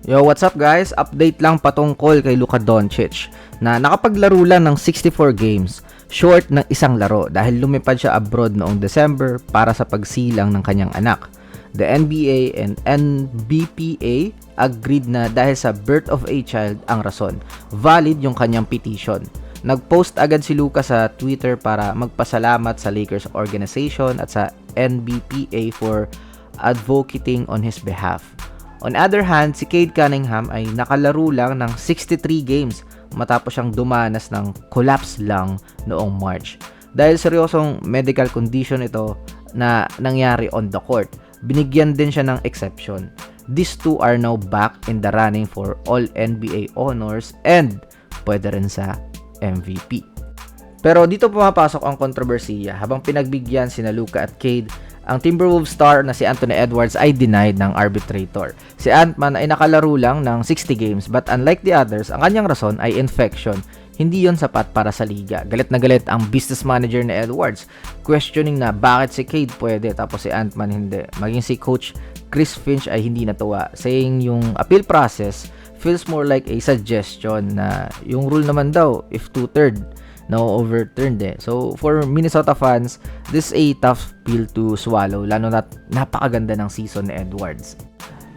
Yo, what's up guys? Update lang patungkol kay Luka Doncic na nakapaglaro lang ng 64 games, short ng isang laro dahil lumipad siya abroad noong December para sa pagsilang ng kanyang anak. The NBA and NBPA agreed na dahil sa birth of a child ang rason. Valid yung kanyang petition. Nag-post agad si Luka sa Twitter para magpasalamat sa Lakers organization at sa NBPA for advocating on his behalf. On other hand, si Cade Cunningham ay nakalaro lang ng 63 games matapos siyang dumanas ng collapse lang noong March. Dahil seryosong medical condition ito na nangyari on the court, binigyan din siya ng exception. These two are now back in the running for all NBA honors and pwede rin sa MVP. Pero dito pumapasok ang kontrobersiya habang pinagbigyan sina Luka at Cade. Ang Timberwolves star na si Anthony Edwards ay denied ng arbitrator. Si Ant-Man ay nakalaro lang ng 60 games but unlike the others, ang kanyang rason ay infection. Hindi yon sapat para sa liga. Galit na galit ang business manager ni Edwards, questioning na bakit si Cade pwede tapos si Ant-Man hindi. Maging si coach Chris Finch ay hindi natuwa, saying yung appeal process feels more like a suggestion na yung rule naman daw if 2/3 no overturned eh. So for Minnesota fans, this is a tough pill to swallow lalo na't napakaganda ng season ni Edwards.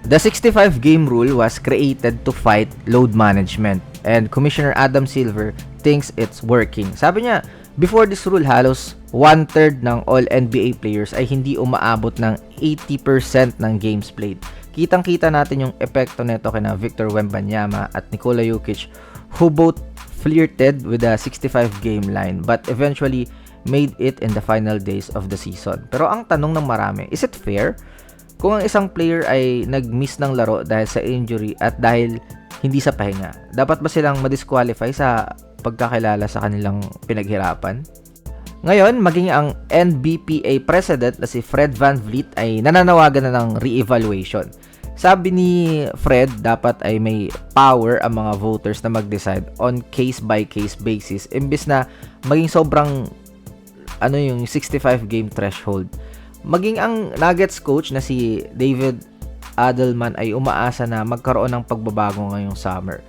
The 65 game rule was created to fight load management and Commissioner Adam Silver thinks it's working. Sabi niya, before this rule halos 1/3 ng all NBA players ay hindi umaabot ng 80% ng games played. Kitang-kita natin yung epekto nito kina Victor Wembanyama at Nikola Jokic who both flirted with the 65 game line but eventually made it in the final days of the season. Pero ang tanong ng marami, is it fair? Kung ang isang player ay nag-miss ng laro dahil sa injury at dahil hindi sa pahinga, dapat ba silang ma-disqualify sa pagkakilala sa kanilang pinaghirapan? Ngayon, maging ang NBPA president na si Fred VanVleet ay nananawagan na ng re-evaluation. Sabi ni Fred, dapat ay may power ang mga voters na mag-decide on case-by-case basis imbis na maging sobrang yung 65 game threshold. Maging ang Nuggets coach na si David Adelman ay umaasa na magkaroon ng pagbabago ngayong summer.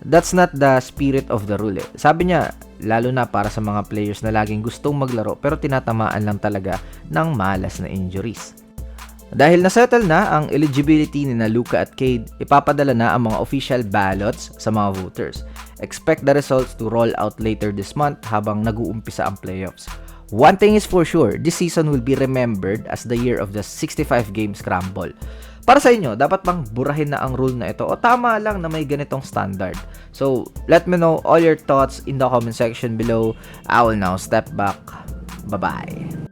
That's not the spirit of the rule. Sabi niya, lalo na para sa mga players na laging gustong maglaro pero tinatamaan lang talaga ng malas na injuries. Dahil nasettle na ang eligibility ni Luka at Cade, ipapadala na ang mga official ballots sa mga voters. Expect the results to roll out later this month habang nag-uumpisa ang playoffs. One thing is for sure, this season will be remembered as the year of the 65 game scramble. Para sa inyo, dapat bang burahin na ang rule na ito o tama lang na may ganitong standard? So, let me know all your thoughts in the comment section below. I will now step back. Bye-bye.